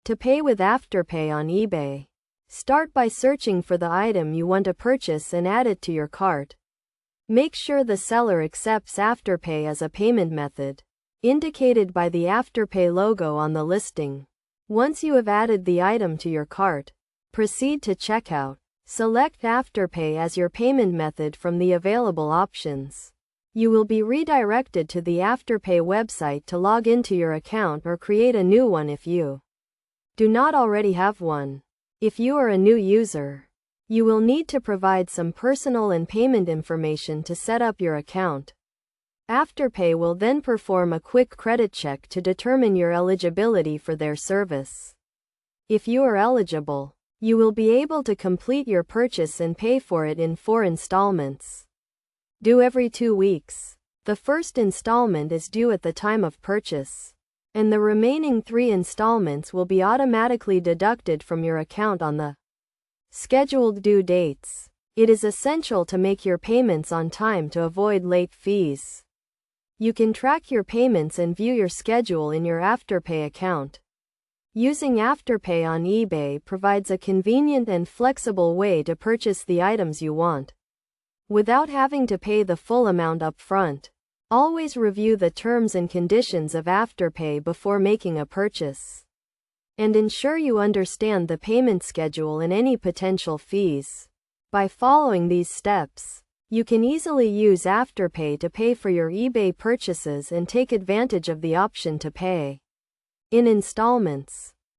To pay with Afterpay on eBay. Start by searching for the item you want to purchase and add it to your cart. Make sure the seller accepts Afterpay as a payment method, indicated by the Afterpay logo on the listing. Once you have added the item to your cart, proceed to checkout. Select Afterpay as your payment method from the available options. You will be redirected to the Afterpay website to log into your account or create a new one if you do not already have one. If you are a new user, you will need to provide some personal and payment information to set up your account. Afterpay will then perform a quick credit check to determine your eligibility for their service. If you are eligible, you will be able to complete your purchase and pay for it in 4 installments, due every 2 weeks. The first installment is due at the time of purchase, and the remaining 3 installments will be automatically deducted from your account on the scheduled due dates. It is essential to make your payments on time to avoid late fees. You can track your payments and view your schedule in your Afterpay account. Using Afterpay on eBay provides a convenient and flexible way to purchase the items you want, without having to pay the full amount up front. Always review the terms and conditions of Afterpay before making a purchase, and ensure you understand the payment schedule and any potential fees. By following these steps, you can easily use Afterpay to pay for your eBay purchases and take advantage of the option to pay in installments.